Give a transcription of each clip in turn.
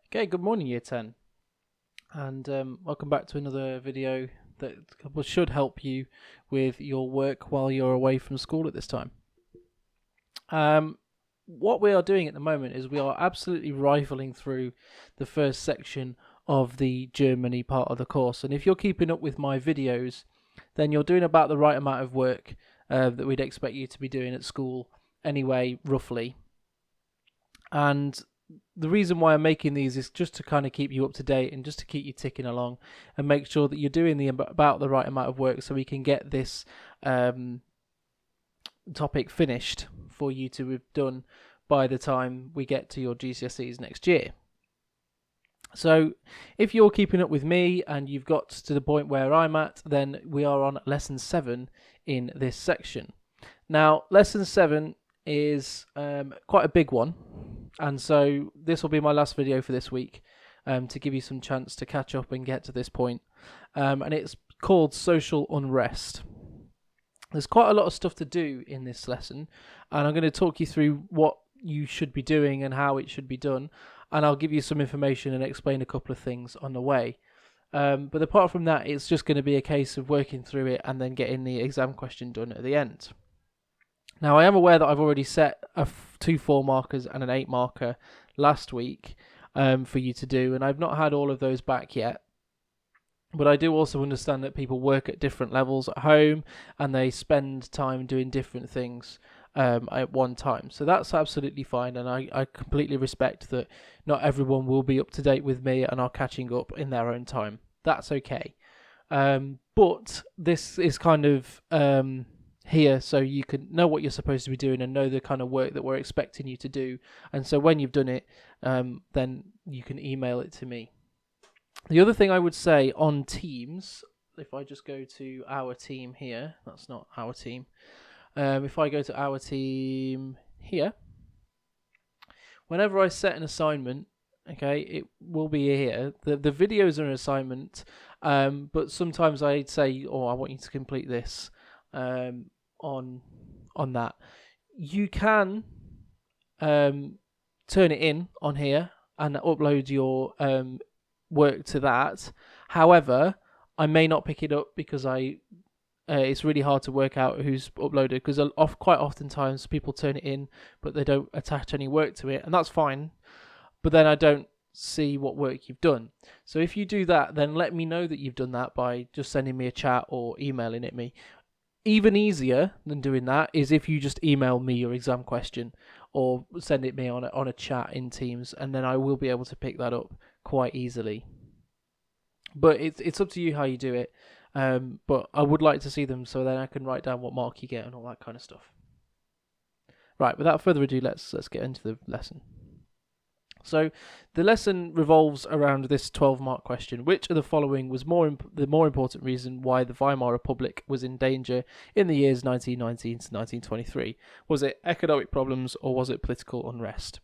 Okay, good morning, Year 10, and welcome back to another video that should help you with your work while you're away from school at this time. What we are doing at the moment is we are absolutely rifling through the first section of the Germany part of the course, and if you're keeping up with my videos, then you're doing about the right amount of work that we'd expect you to be doing at school anyway, roughly. And the reason why I'm making these is just to kind of keep you up to date and just to keep you ticking along and make sure that you're doing about the right amount of work so we can get this topic finished for you to have done by the time we get to your GCSEs next year. So if you're keeping up with me and you've got to the point where I'm at, then we are on lesson 7 in this section. Now, lesson 7 is quite a big one, and so this will be my last video for this week to give you some chance to catch up and get to this point. And it's called Social Unrest. There's quite a lot of stuff to do in this lesson, and I'm going to talk you through what you should be doing and how it should be done, and I'll give you some information and explain a couple of things on the way. But apart from that, it's just going to be a case of working through it and then getting the exam question done at the end. Now, I am aware that I've already set 2 4 markers and an 8 marker last week for you to do, and I've not had all of those back yet. But I do also understand that people work at different levels at home and they spend time doing different things at one time. So that's absolutely fine, and I completely respect that not everyone will be up to date with me and are catching up in their own time. That's okay. But this is kind of here so you can know what you're supposed to be doing and know the kind of work that we're expecting you to do. And so when you've done it, then you can email it to me. The other thing I would say on Teams, if I just go to our team here, that's not our team. If I go to our team here, whenever I set an assignment, okay, it will be here. The videos are an assignment, but sometimes I'd say, I want you to complete this on that. You can turn it in on here and upload your work to that. However, I may not pick it up because it's really hard to work out who's uploaded, because quite oftentimes people turn it in but they don't attach any work to it, and that's fine, but then I don't see what work you've done. So if you do that, then let me know that you've done that by just sending me a chat or emailing it me. Even easier than doing that is if you just email me your exam question or send it me on a chat in Teams, and then I will be able to pick that up quite easily. But it's up to you how you do it. But I would like to see them so then I can write down what mark you get and all that kind of stuff. Right, without further ado, let's get into the lesson. So the lesson revolves around this 12-mark question: which of the following was the more important reason why the Weimar Republic was in danger in the years 1919 to 1923? Was it economic problems or was it political unrest?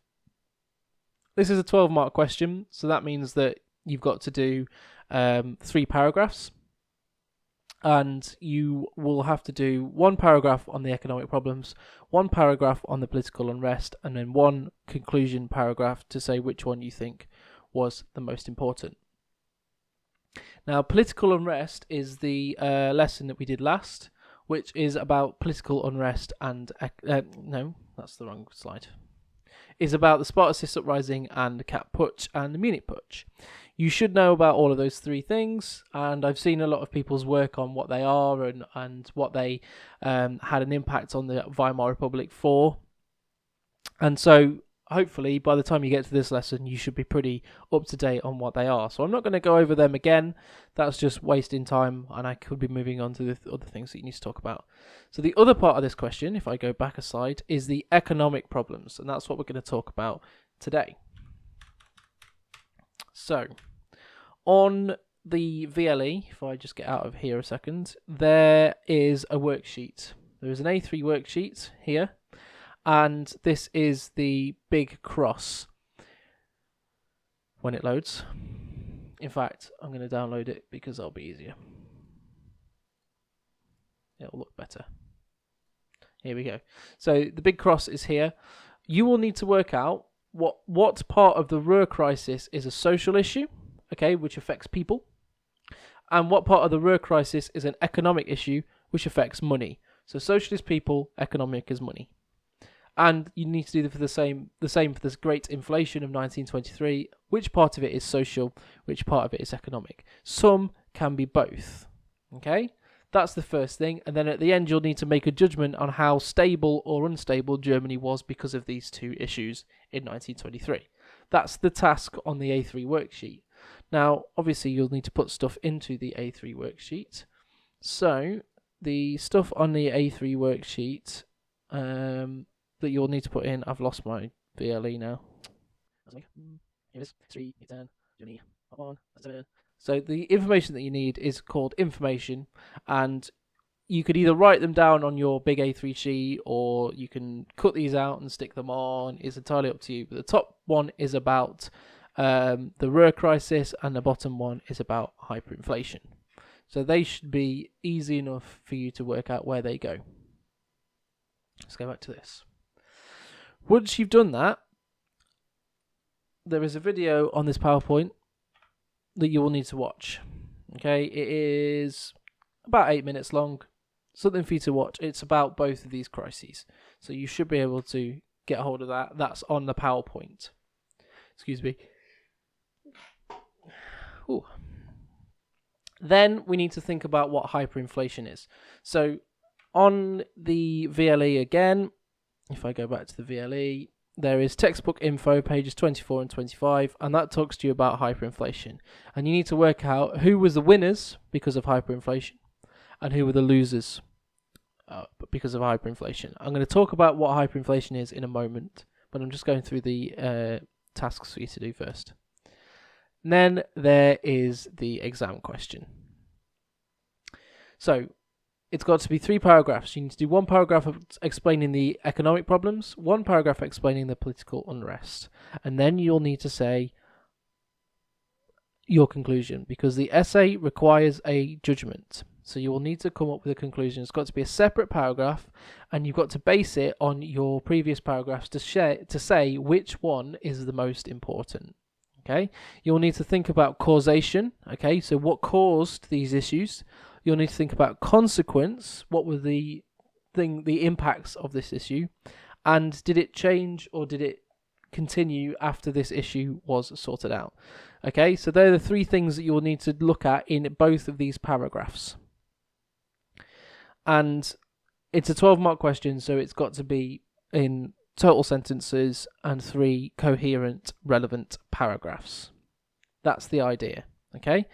This is a 12-mark question, so that means that you've got to do 3 paragraphs, and you will have to do 1 paragraph on the economic problems, 1 paragraph on the political unrest, and then 1 conclusion paragraph to say which one you think was the most important. Now, political unrest is the lesson that we did last, which is about political unrest and no, that's the wrong slide. Is about the Spartacist uprising and the Kapp Putsch and the Munich Putsch. You should know about all of those 3 things, and I've seen a lot of people's work on what they are and what they had an impact on the Weimar Republic for. And so hopefully by the time you get to this lesson, you should be pretty up to date on what they are. So I'm not going to go over them again. That's just wasting time, and I could be moving on to the other things that you need to talk about. So the other part of this question, if I go back a slide, is the economic problems, and that's what we're going to talk about today. So on the VLE, if I just get out of here a second, there is a worksheet. There is an A3 worksheet here, and this is the big cross when it loads. In fact, I'm going to download it because that'll be easier. It'll look better. Here we go. So the big cross is here. You will need to work out what part of the Ruhr crisis is a social issue, okay, which affects people, and what part of the Ruhr crisis is an economic issue which affects money. So social is people, economic is money. And you need to do the same for this great inflation of 1923. Which part of it is social? Which part of it is economic? Some can be both. Okay? That's the first thing. And then at the end, you'll need to make a judgment on how stable or unstable Germany was because of these two issues in 1923. That's the task on the A3 worksheet. Now, obviously, you'll need to put stuff into the A3 worksheet. So, the stuff on the A3 worksheet that you'll need to put in, I've lost my VLE now. Here it is. 3, 10, 20, 1, 7. So the information that you need is called information, and you could either write them down on your big A3 sheet, or you can cut these out and stick them on. It's entirely up to you. But the top one is about the Ruhr crisis, and the bottom one is about hyperinflation. So they should be easy enough for you to work out where they go. Let's go back to this. Once you've done that, there is a video on this PowerPoint that you will need to watch. Okay, it is about 8 minutes long. Something for you to watch. It's about both of these crises. So you should be able to get hold of that. That's on the PowerPoint. Excuse me. Ooh. Then we need to think about what hyperinflation is. So on the VLE again, if I go back to the VLE, there is textbook info, pages 24 and 25, and that talks to you about hyperinflation. And you need to work out who was the winners because of hyperinflation and who were the losers because of hyperinflation. I'm going to talk about what hyperinflation is in a moment, but I'm just going through the tasks for you to do first. And then there is the exam question. So it's got to be 3 paragraphs. You need to do 1 paragraph explaining the economic problems, 1 paragraph explaining the political unrest, and then you'll need to say your conclusion, because the essay requires a judgment. So you will need to come up with a conclusion. It's got to be a separate paragraph, and you've got to base it on your previous paragraphs to say which one is the most important. Okay, you'll need to think about causation. Okay, so what caused these issues? You'll need to think about consequence. What were the impacts of this issue, and did it change or did it continue after this issue was sorted out? Okay, so they're the 3 things that you will need to look at in both of these paragraphs. And it's a 12-mark question, so it's got to be in total sentences and 3 coherent, relevant paragraphs. That's the idea. Okay,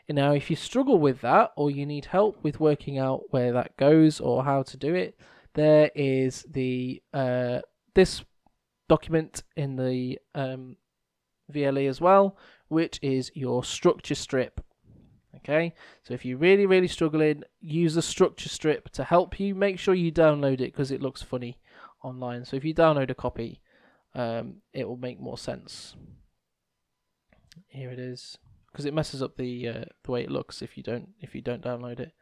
and now if you struggle with that, or you need help with working out where that goes or how to do it, there is the this document in the VLE as well, which is your structure strip. Okay, so if you're really struggling, use the structure strip to help you. Make sure you download it because it looks funny online. So if you download a copy, it will make more sense. Here it is. Because it messes up the way it looks if you don't download it.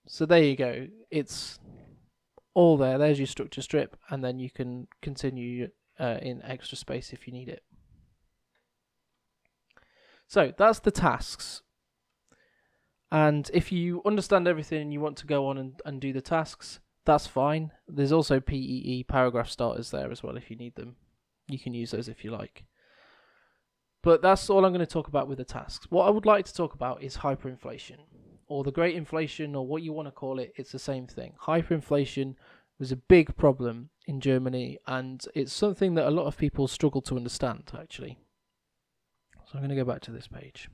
So there you go. It's all there. There's your structure strip, and then you can continue in extra space if you need it. So that's the tasks. And if you understand everything and you want to go on and do the tasks, that's fine. There's also PEE paragraph starters there as well if you need them. You can use those if you like. But that's all I'm going to talk about with the tasks. What I would like to talk about is hyperinflation, or the Great Inflation, or what you want to call it. It's the same thing. Hyperinflation was a big problem in Germany, and it's something that a lot of people struggle to understand, actually. So I'm going to go back to this page.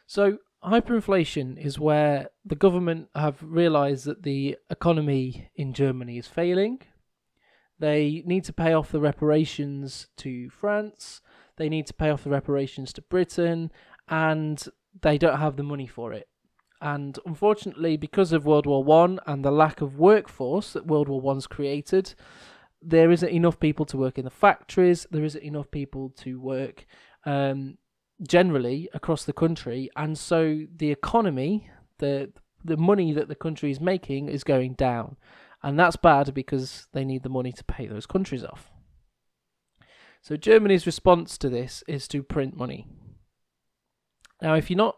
So hyperinflation is where the government have realised that the economy in Germany is failing. They need to pay off the reparations to France. They need to pay off the reparations to Britain, and they don't have the money for it. And unfortunately, because of World War I and the lack of workforce that World War I's created, there isn't enough people to work in the factories. There isn't enough people to work generally across the country, and so the economy, the money that the country is making, is going down, and that's bad because they need the money to pay those countries off. So Germany's response to this is to print money. Now, if you're not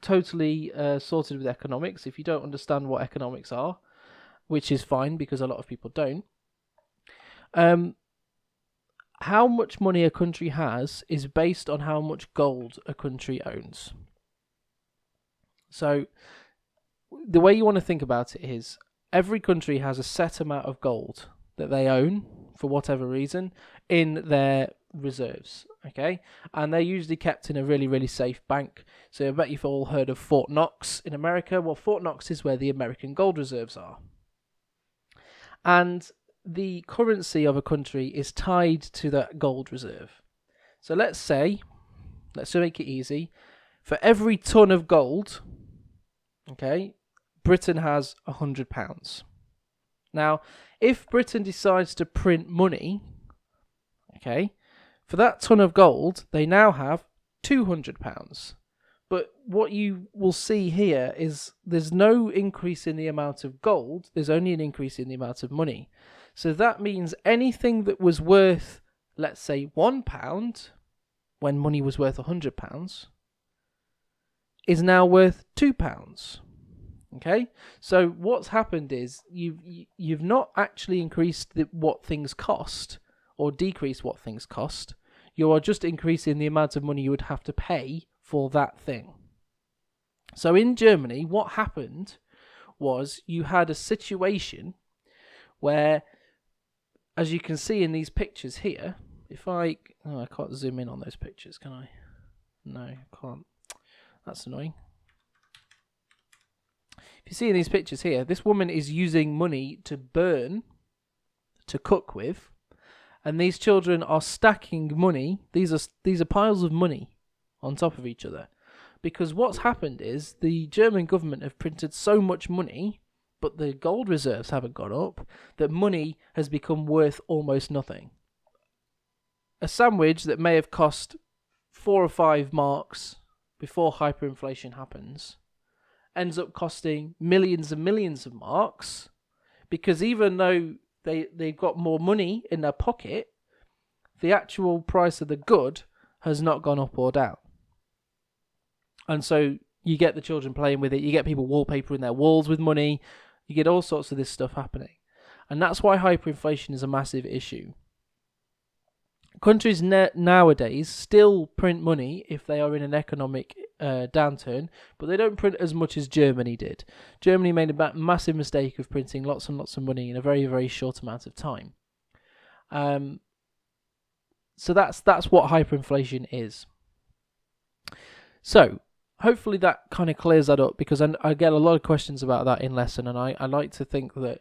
totally sorted with economics, if you don't understand what economics are, which is fine because a lot of people don't, how much money a country has is based on how much gold a country owns. So the way you want to think about it is every country has a set amount of gold that they own for whatever reason in their reserves, okay? And they're usually kept in a really, really safe bank. So I bet you've all heard of Fort Knox in America. Well, Fort Knox is where the American gold reserves are. And the currency of a country is tied to that gold reserve. So let's make it easy, for every ton of gold, okay, Britain has £100. Now, if Britain decides to print money, okay, for that ton of gold, they now have £200. But what you will see here is there's no increase in the amount of gold, there's only an increase in the amount of money. So that means anything that was worth, let's say, £1 when money was worth £100 is now worth £2. Okay, so what's happened is you've not actually increased what things cost or decreased what things cost. You are just increasing the amount of money you would have to pay for that thing. So in Germany, what happened was you had a situation where, as you can see in these pictures here, I can't zoom in on those pictures, can I? No, I can't. That's annoying. If you see in these pictures here, this woman is using money to burn, to cook with, and these children are stacking money. These are piles of money on top of each other, because what's happened is the German government have printed so much money, but the gold reserves haven't gone up, that money has become worth almost nothing. A sandwich that may have cost 4 or 5 marks before hyperinflation happens ends up costing millions and millions of marks, because even though they've got more money in their pocket, the actual price of the good has not gone up or down. And so you get the children playing with it, you get people wallpapering their walls with money, you get all sorts of this stuff happening. And that's why hyperinflation is a massive issue. Countries nowadays still print money if they are in an economic downturn, but they don't print as much as Germany did. Germany made a massive mistake of printing lots and lots of money in a very, very short amount of time. So that's what hyperinflation is. So hopefully that kind of clears that up, because I get a lot of questions about that in lesson, and I like to think that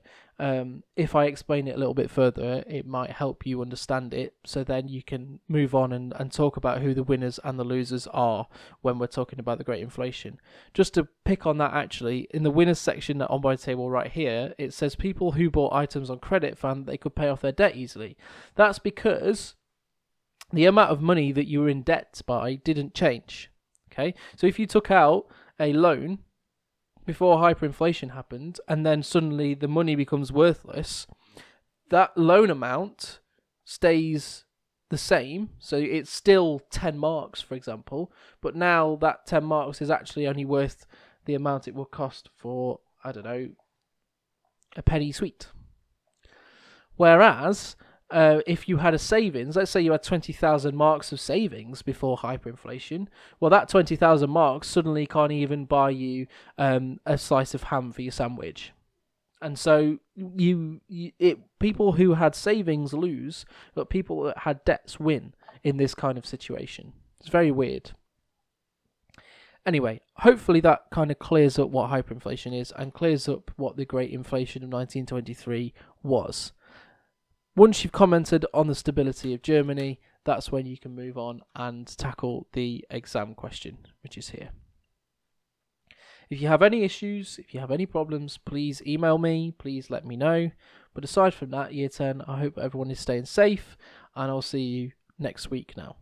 if I explain it a little bit further, it might help you understand it, so then you can move on and talk about who the winners and the losers are when we're talking about the Great Inflation. Just to pick on that, actually, in the winners section on my table right here, it says people who bought items on credit found that they could pay off their debt easily. That's because the amount of money that you were in debt by didn't change. Okay, so if you took out a loan before hyperinflation happened, and then suddenly the money becomes worthless, that loan amount stays the same. So it's still 10 marks, for example, but now that 10 marks is actually only worth the amount it will cost for, I don't know, a penny sweet. Whereas if you had a savings, let's say you had 20,000 marks of savings before hyperinflation, well, that 20,000 marks suddenly can't even buy you a slice of ham for your sandwich. And so people who had savings lose, but people that had debts win in this kind of situation. It's very weird. Anyway, hopefully that kind of clears up what hyperinflation is and clears up what the Great Inflation of 1923 was. Once you've commented on the stability of Germany, that's when you can move on and tackle the exam question, which is here. If you have any issues, if you have any problems, please email me, please let me know. But aside from that, Year 10, I hope everyone is staying safe, and I'll see you next week now.